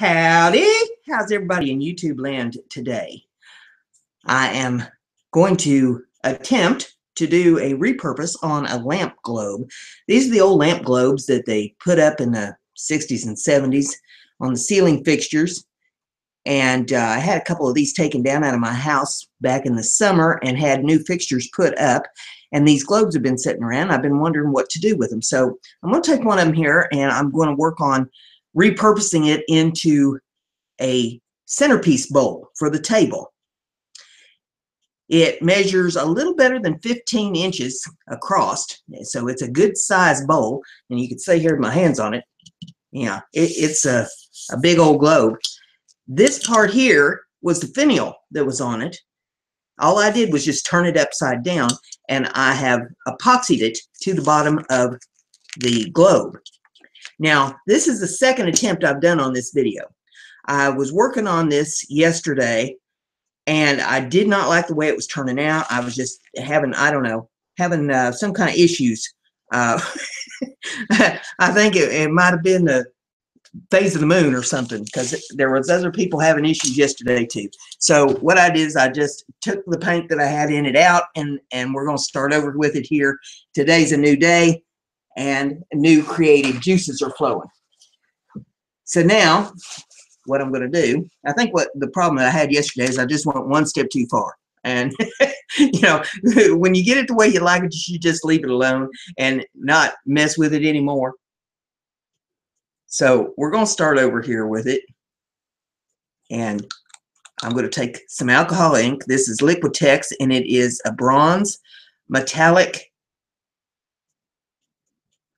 Howdy! How's everybody in YouTube land today? I am going to attempt to do a repurpose on a lamp globe. These are the old lamp globes that they put up in the 60s and 70s on the ceiling fixtures. And I had a couple of these taken down out of my house back in the summer and had new fixtures put up. And these globes have been sitting around. I've been wondering what to do with them. So I'm going to take one of them here and I'm going to work on repurposing it into a centerpiece bowl for the table. It measures a little better than 15 inches across, so it's a good size bowl, and you can see here my hands on it. Yeah, it's a big old globe. This part here was the finial that was on it. All I did was just turn it upside down, and I have epoxied it to the bottom of the globe. Now, this is the second attempt I've done on this video. I was working on this yesterday, and I did not like the way it was turning out. I was just having, I don't know, having some kind of issues. I think it might have been the phase of the moon or something, because there was other people having issues yesterday too. So what I did is I just took the paint that I had in it out, and we're going to start over with it here. Today's a new day, and new creative juices are flowing. So now, what I'm going to do, I think what the problem that I had yesterday is I just went one step too far. And, you know, when you get it the way you like it, you should just leave it alone and not mess with it anymore. So we're going to start over here with it. And I'm going to take some alcohol ink. This is Liquitex, and it is a bronze metallic.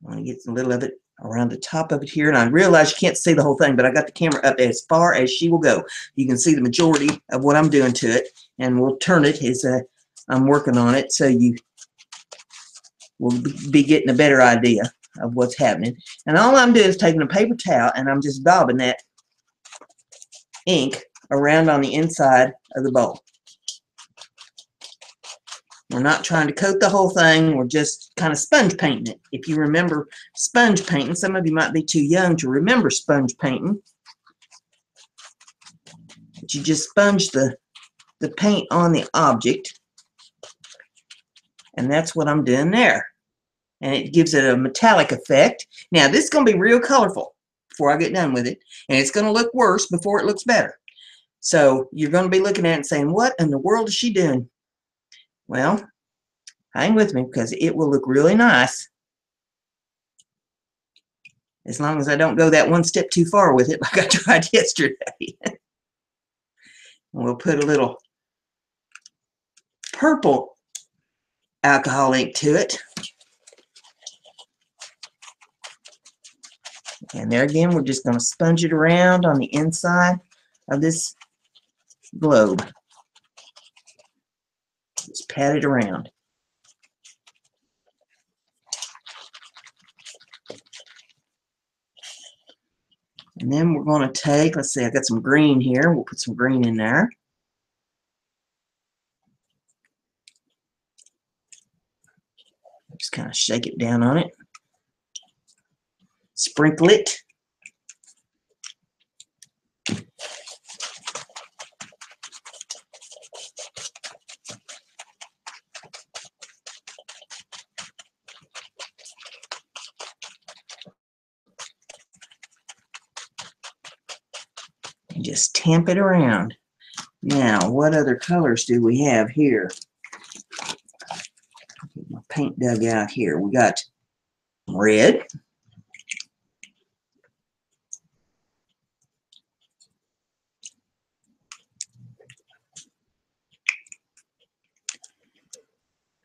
I want to get a little of it around the top of it here, and I realize you can't see the whole thing, but I got the camera up as far as she will go. You can see the majority of what I'm doing to it, and we'll turn it as I'm working on it, so you will be getting a better idea of what's happening. And all I'm doing is taking a paper towel, and I'm just daubing that ink around on the inside of the bowl. We're not trying to coat the whole thing. We're just kind of sponge painting it. If you remember sponge painting, some of you might be too young to remember sponge painting. But you just sponge the paint on the object. And that's what I'm doing there. And it gives it a metallic effect. Now, this is going to be real colorful before I get done with it. And it's going to look worse before it looks better. So you're going to be looking at it and saying, what in the world is she doing? Well, hang with me, because it will look really nice as long as I don't go that one step too far with it like I tried yesterday. We'll put a little purple alcohol ink to it. And there again, we're just going to sponge it around on the inside of this globe. Just pat it around. And then we're going to take, let's see, I got some green here. We'll put some green in there. Just kind of shake it down on it. Sprinkle it. And just tamp it around. Now, what other colors do we have here? Get my paint dug out here. We got red.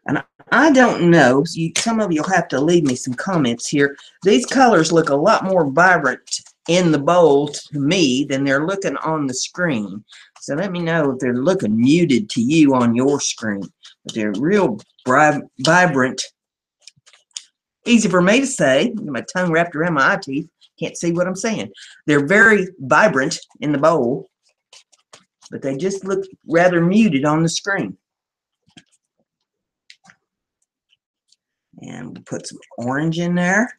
And I don't know, some of you will have to leave me some comments here. These colors look a lot more vibrant in the bowl to me than they're looking on the screen. So let me know if they're looking muted to you on your screen. But they're real vibrant. Easy for me to say. My tongue wrapped around my eye teeth. Can't see what I'm saying. They're very vibrant in the bowl, but they just look rather muted on the screen. And we'll put some orange in there.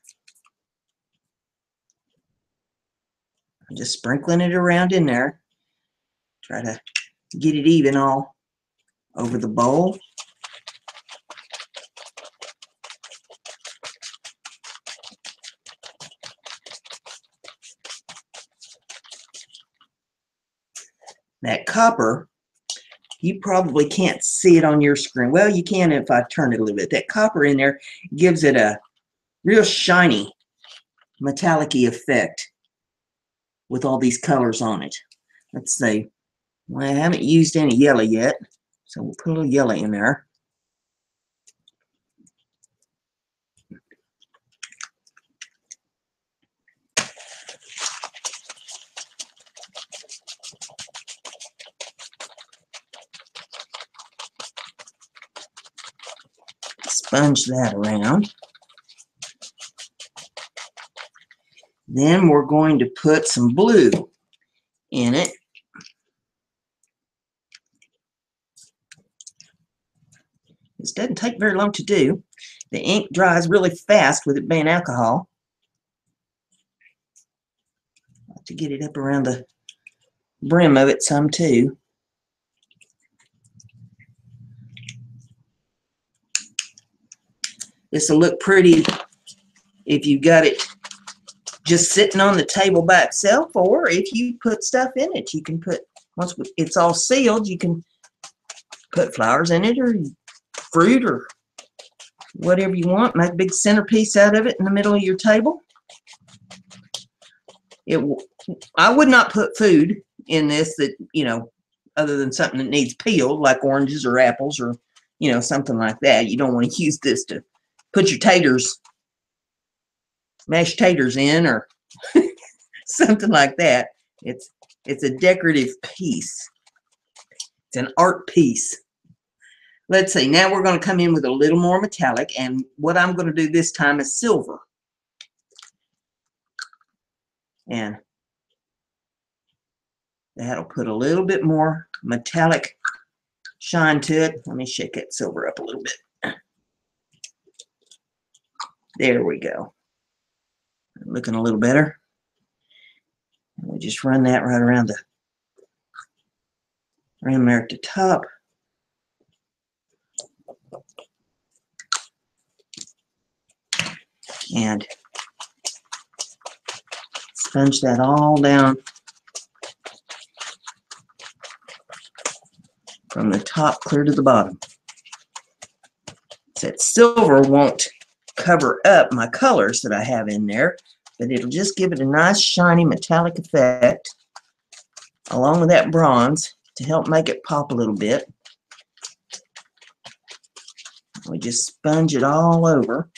I'm just sprinkling it around in there. Try to get it even all over the bowl. That copper, you probably can't see it on your screen. Well, you can if I turn it a little bit. That copper in there gives it a real shiny, metallic-y effect with all these colors on it. Let's see. Well, I haven't used any yellow yet, so we'll put a little yellow in there. Sponge that around. Then we're going to put some blue in it. This doesn't take very long to do. The ink dries really fast with it being alcohol. I like to get it up around the brim of it some too. This will look pretty if you got it just sitting on the table by itself, or if you put stuff in it. You can put, once it's all sealed, you can put flowers in it or fruit or whatever you want. Make a big centerpiece out of it in the middle of your table. I would not put food in this that, you know, other than something that needs peeled, like oranges or apples or, you know, something like that. You don't want to use this to put your taters, mashed taters in or something like that. It's a decorative piece. It's an art piece. Let's see, now we're going to come in with a little more metallic, and what I'm going to do this time is silver. And that'll put a little bit more metallic shine to it. Let me shake that silver up a little bit. There we go. Looking a little better. And we just run that right around the rim there at the top. And sponge that all down from the top clear to the bottom. That silver won't cover up my colors that I have in there, but it'll just give it a nice shiny metallic effect along with that bronze to help make it pop a little bit. We just sponge it all over.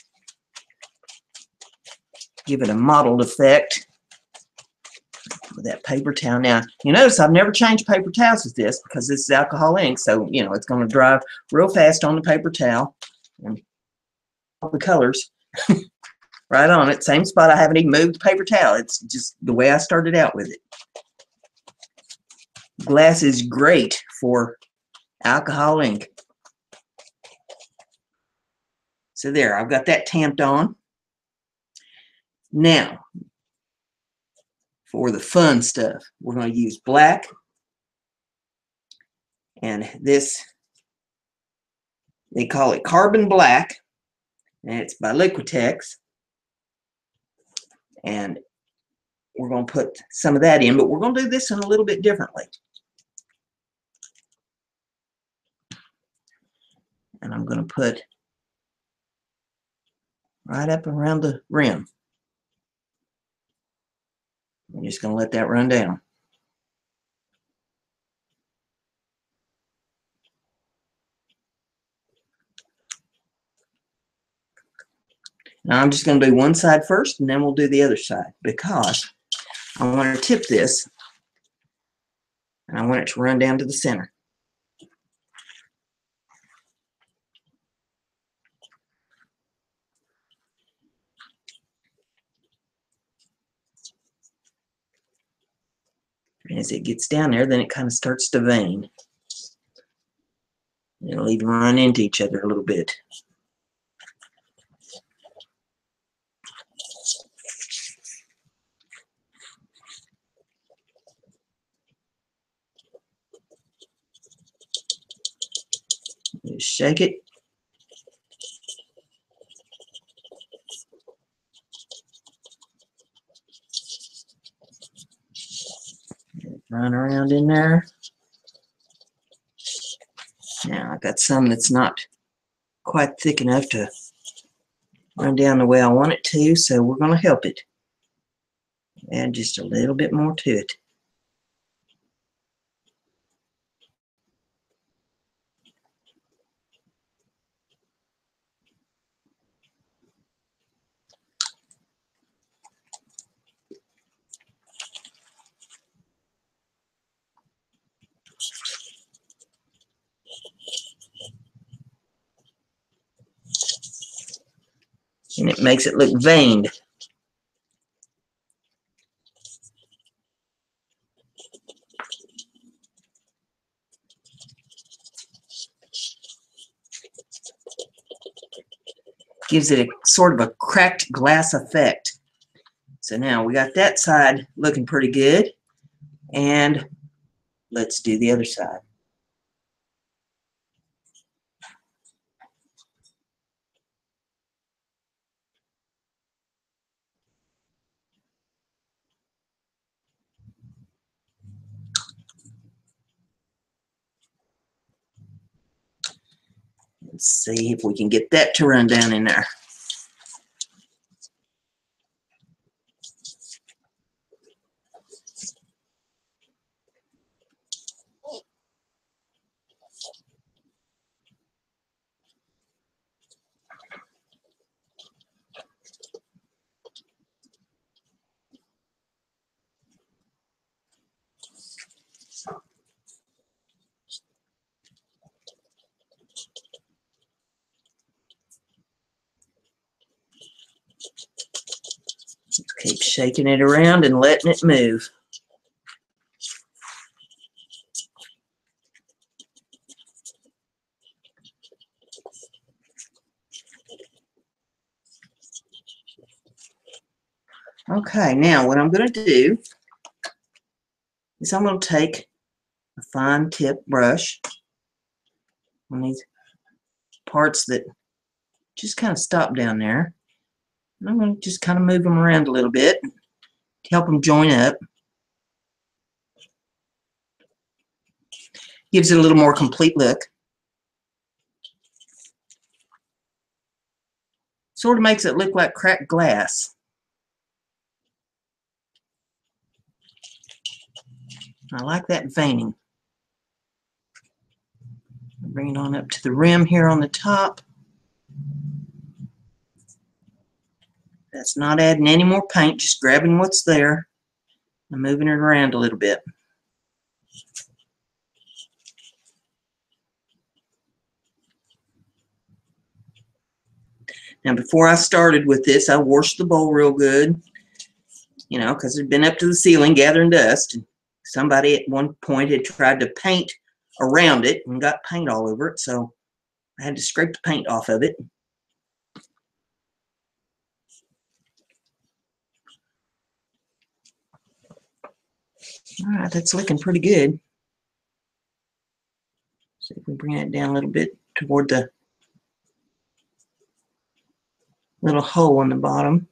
Give it a mottled effect with that paper towel. Now, you notice I've never changed paper towels with this because this is alcohol ink, so, you know, it's going to dry real fast on the paper towel. And all the colors right on it. Same spot. I haven't even moved the paper towel. It's just the way I started out with it. Glass is great for alcohol ink. So there, I've got that tamped on. Now, for the fun stuff, we're going to use black. And this, they call it Carbon Black. And it's by Liquitex. And we're going to put some of that in, but we're going to do this in a little bit differently. And I'm going to put right up around the rim. I'm just going to let that run down. Now I'm just going to do one side first, and then we'll do the other side, because I want to tip this, and I want it to run down to the center. And as it gets down there, then it kind of starts to vein. It'll even run into each other a little bit. Just shake it. Run around in there. Now I've got some that's not quite thick enough to run down the way I want it to, so we're going to help it. Add just a little bit more to it. And it makes it look veined. Gives it a sort of a cracked glass effect. So now we got that side looking pretty good, and let's do the other side. Let's see if we can get that to run down in there. Just keep shaking it around and letting it move. Okay, now what I'm going to do is I'm going to take a fine tip brush on these parts that just kind of stop down there. And I'm going to just kind of move them around a little bit to help them join up. Gives it a little more complete look. Sort of makes it look like cracked glass. I like that veining. Bring it on up to the rim here on the top. That's not adding any more paint, just grabbing what's there and moving it around a little bit. Now before I started with this, I washed the bowl real good, you know, because it had been up to the ceiling gathering dust. And somebody at one point had tried to paint around it and got paint all over it, so I had to scrape the paint off of it. All right, that's looking pretty good. See if we bring it down a little bit toward the little hole in the bottom.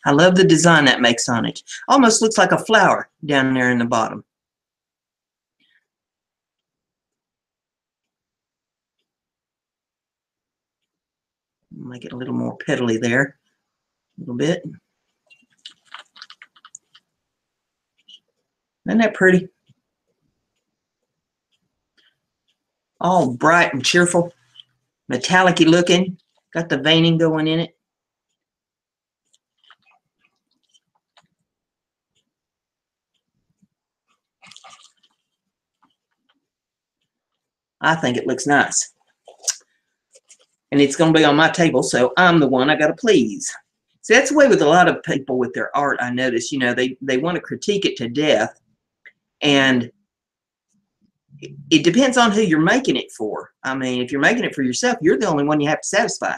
I love the design that makes on it. Almost looks like a flower down there in the bottom. Make it a little more petally there, a little bit. Isn't that pretty? All bright and cheerful, metallic-y looking. Got the veining going in it. I think it looks nice. And it's going to be on my table, so I'm the one I got to please. So that's the way with a lot of people with their art, I notice. You know, they want to critique it to death. And it depends on who you're making it for. I mean, if you're making it for yourself, you're the only one you have to satisfy.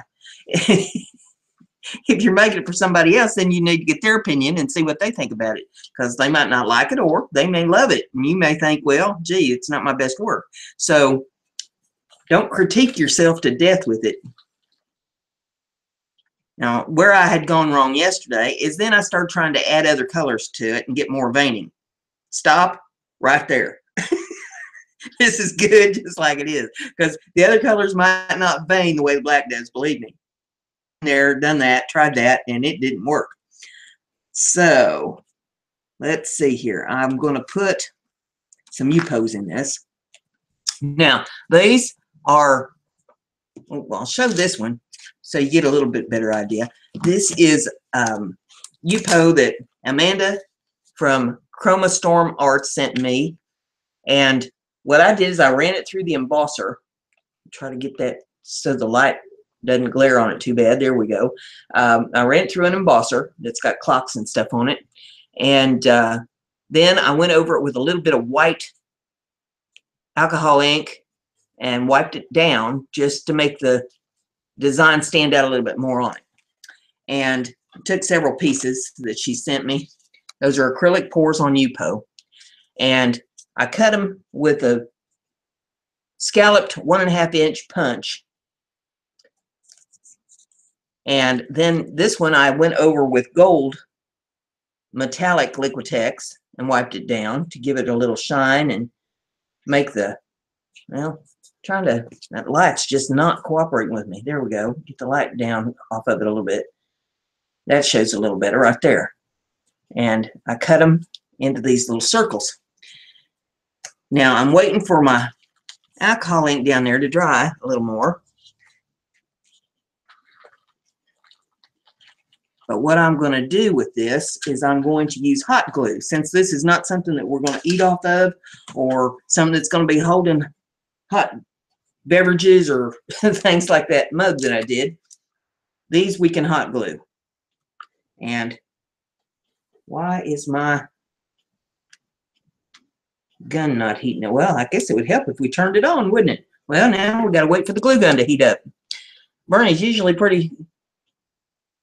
if you're making it for somebody else, then you need to get their opinion and see what they think about it, because they might not like it, or they may love it, and you may think, well, gee, it's not my best work. So don't critique yourself to death with it. Now, where I had gone wrong yesterday is then I started trying to add other colors to it and get more veining. Stop right there. This is good just like it is, because the other colors might not vein the way the black does, believe me. There, done that, tried that, and it didn't work. So let's see here. I'm going to put some Yupos in this. Now, these are, well, I'll show this one so you get a little bit better idea. This is Yupo that Amanda from Chroma Storm Arts sent me. And what I did is I ran it through the embosser. Try to get that so the light doesn't glare on it too bad. There we go. I ran it through an embosser that's got clocks and stuff on it. And then I went over it with a little bit of white alcohol ink and wiped it down just to make the design stand out a little bit more on it. And took several pieces that she sent me. Those are acrylic pours on Yupo. And I cut them with a scalloped 1.5 inch punch. And then this one I went over with gold metallic Liquitex and wiped it down to give it a little shine and make the, well, trying to, that light's just not cooperating with me. There we go. Get the light down off of it a little bit. That shows a little better right there. And I cut them into these little circles. Now I'm waiting for my alcohol ink down there to dry a little more. But what I'm going to do with this is I'm going to use hot glue. Since this is not something that we're going to eat off of, or something that's going to be holding hot beverages or things like that mug that I did, these we can hot glue. And why is my gun not heating up? Well, I guess it would help if we turned it on, wouldn't it? Well, now we got to wait for the glue gun to heat up. Bernie's usually pretty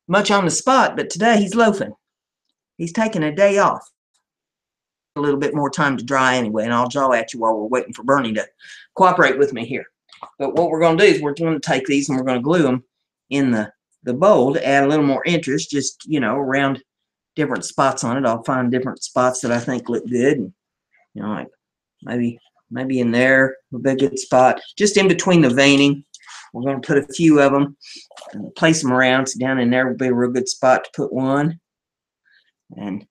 much on the spot, but today he's loafing. He's taking a day off. A little bit more time to dry anyway, and I'll jaw at you while we're waiting for Bernie to cooperate with me here. But what we're going to do is we're going to take these and we're going to glue them in the bowl to add a little more interest, just, you know, around different spots on it. I'll find different spots that I think look good, and, you know, like maybe in there would be a good spot, just in between the veining. We're going to put a few of them and place them around. So down in there would be a real good spot to put one. And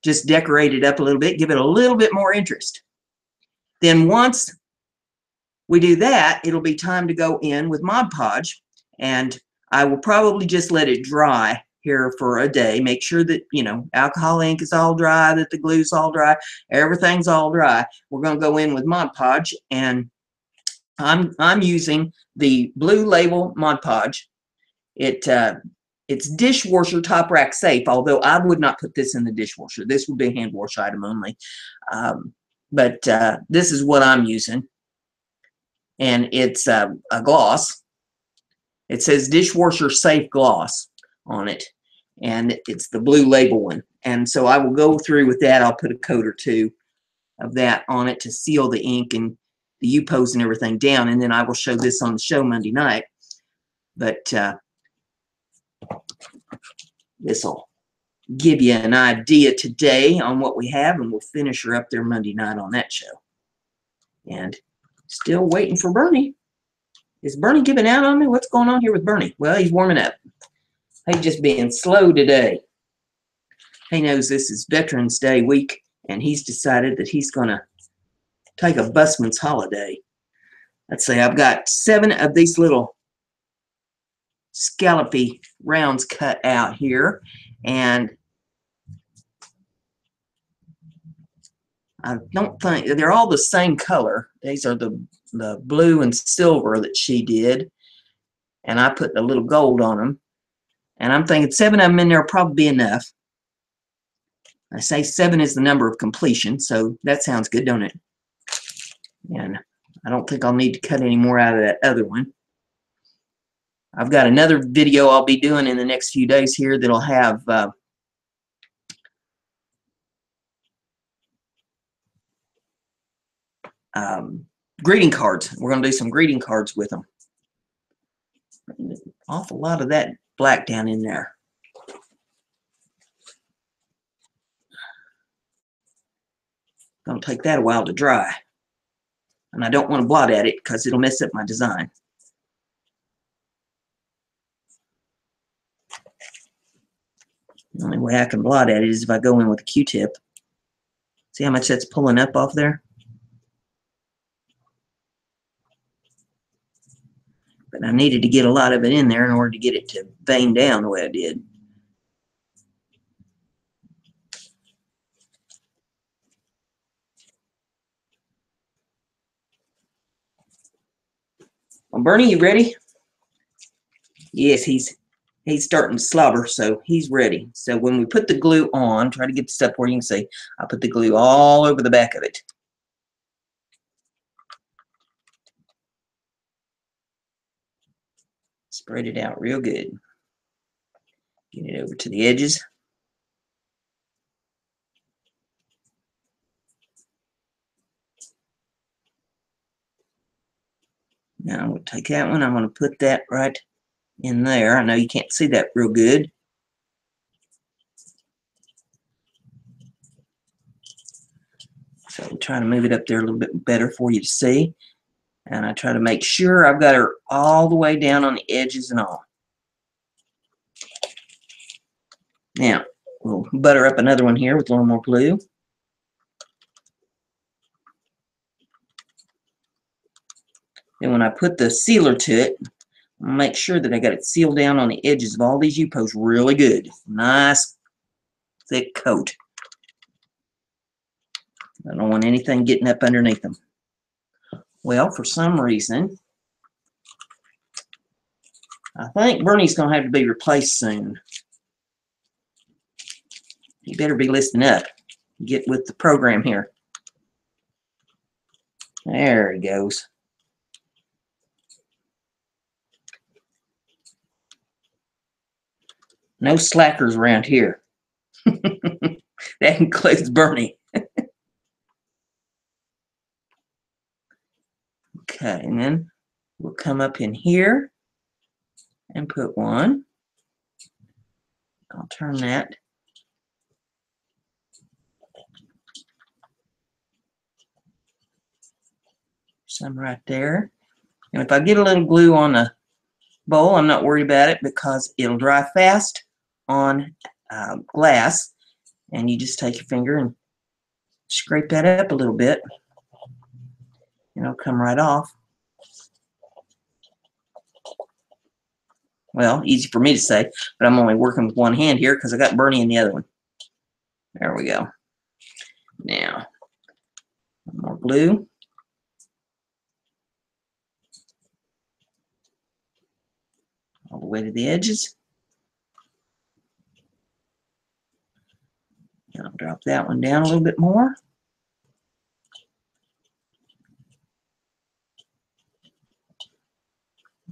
just decorate it up a little bit, give it a little bit more interest. Then once we do that, it'll be time to go in with Mod Podge. And I will probably just let it dry here for a day. Make sure that, you know, alcohol ink is all dry, that the glue's all dry, everything's all dry. We're going to go in with Mod Podge, and I'm using the Blue Label Mod Podge. It's dishwasher top rack safe, although I would not put this in the dishwasher. This would be a hand wash item only. But this is what I'm using. And it's a gloss. It says dishwasher safe gloss on it. And it's the Blue Label one. And so I will go through with that. I'll put a coat or two of that on it to seal the ink and the Yupos and everything down, and then I will show this on the show Monday night. But this will give you an idea today on what we have, and we'll finish her up there Monday night on that show. And still waiting for Bernie. Is Bernie giving out on me? What's going on here with Bernie? Well, he's warming up. He's just being slow today. He knows this is Veterans Day week, and he's decided that he's going to take a busman's holiday. Let's see, I've got 7 of these little scallopy rounds cut out here, and I don't think they're all the same color. These are the blue and silver that she did, and I put a little gold on them, and I'm thinking 7 of them in there will probably be enough. I say 7 is the number of completion, so that sounds good, don't it? And I don't think I'll need to cut any more out of that other one. I've got another video I'll be doing in the next few days here that'll have greeting cards. We're going to do some greeting cards with them. An awful lot of that black down in there. Going to take that a while to dry. And I don't want to blot at it because it'll mess up my design. The only way I can blot at it is if I go in with a Q-tip. See how much that's pulling up off there? But I needed to get a lot of it in there in order to get it to vein down the way I did. Well, Bernie, you ready? Yes, he's starting to slobber, so he's ready. So when we put the glue on, try to get the stuff where you can see, I put the glue all over the back of it. Spread it out real good. Get it over to the edges. Now I'm going to take that one. I'm going to put that right in there. I know you can't see that real good. So I'm trying to move it up there a little bit better for you to see. And I try to make sure I've got her all the way down on the edges and all. Now, we'll butter up another one here with a little more glue. And when I put the sealer to it, I'll make sure that I got it sealed down on the edges of all these Yupos really good. Nice, thick coat. I don't want anything getting up underneath them. Well, for some reason, I think Bernie's going to have to be replaced soon. You better be listening up. Get with the program here. There he goes. No slackers around here. That includes Bernie. Okay, and then we'll come up in here and put one. I'll turn that. Some right there. And if I get a little glue on the bowl, I'm not worried about it because it'll dry fast on glass. And you just take your finger and scrape that up a little bit. And it'll come right off. Well, easy for me to say, but I'm only working with one hand here because I got Bernie in the other one. There we go. Now, more glue. All the way to the edges. And I'll drop that one down a little bit more.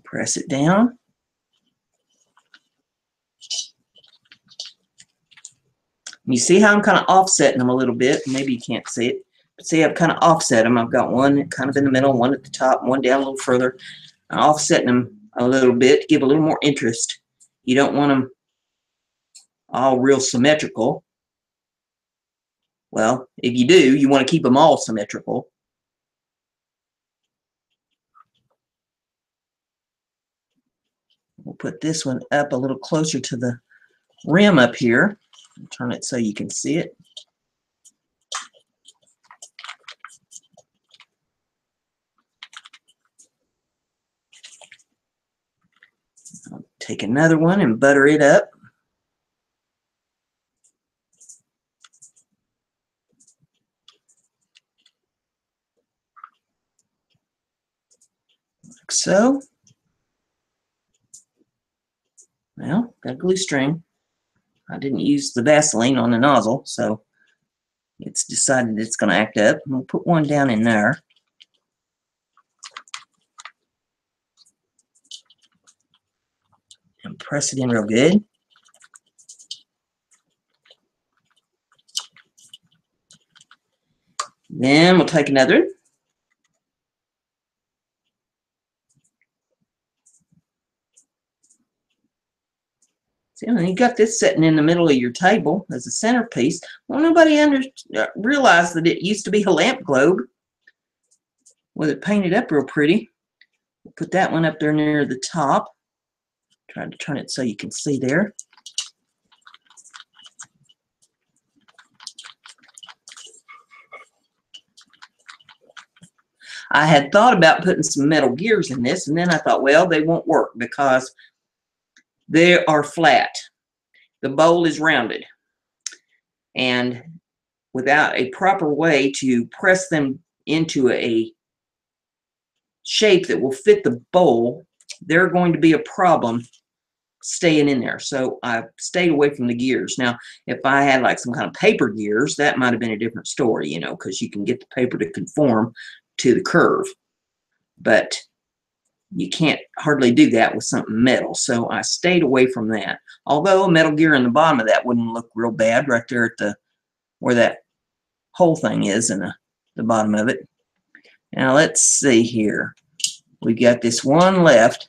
Press it down. You see how I'm kind of offsetting them a little bit. Maybe you can't see it. But see, I've kind of offset them. I've got one kind of in the middle, one at the top, one down a little further. I'm offsetting them a little bit to give a little more interest. You don't want them all real symmetrical. Well, if you do, you want to keep them all symmetrical. We'll put this one up a little closer to the rim up here. Turn it so you can see it. I'll take another one and butter it up. Like so. Well, got a glue string. I didn't use the Vaseline on the nozzle, so it's decided it's going to act up. And we'll put one down in there. press it in real good. Then we'll take another. See, you got this sitting in the middle of your table as a centerpiece. Well, nobody realized that it used to be a lamp globe with it painted up real pretty. We'll put that one up there near the top. Try to turn it so you can see there. I had thought about putting some metal gears in this, and then I thought, well, they won't work because they are flat. The bowl is rounded. And without a proper way to press them into a shape that will fit the bowl, they're going to be a problem staying in there. So I stayed away from the gears. Now, if I had like some kind of paper gears, that might have been a different story, you know, because you can get the paper to conform to the curve. But you can't hardly do that with something metal. So I stayed away from that. Although a metal gear in the bottom of that wouldn't look real bad right there at the where that whole thing is in the bottom of it. Now let's see here. We got this one left.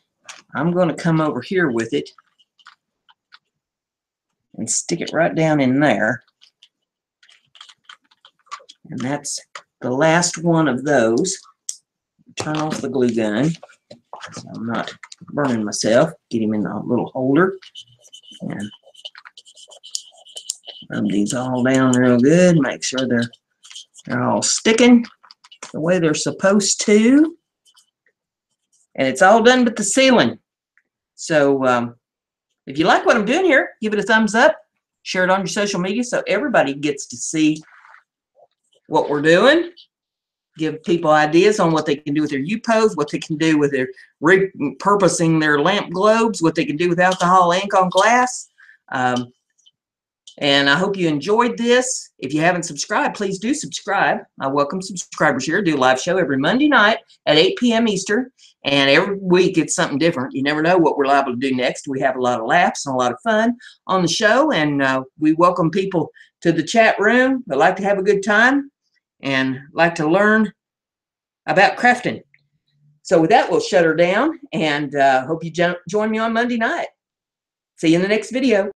I'm going to come over here with it and stick it right down in there. And that's the last one of those. Turn off the glue gun so I'm not burning myself. Get him in the little holder and rub these all down real good. Make sure they're all sticking the way they're supposed to. And it's all done but the sealing. So if you like what I'm doing here, give it a thumbs up. Share it on your social media so everybody gets to see what we're doing. Give people ideas on what they can do with their Yupos, what they can do with their repurposing their lamp globes, what they can do with alcohol ink on glass. And I hope you enjoyed this. If you haven't subscribed, please do subscribe. I welcome subscribers here. I do a live show every Monday night at 8 p.m. Eastern. And every week it's something different. You never know what we're liable to do next. We have a lot of laughs and a lot of fun on the show. And we welcome people to the chat room that like to have a good time and like to learn about crafting. So with that, we'll shut her down. And hope you join me on Monday night. See you in the next video.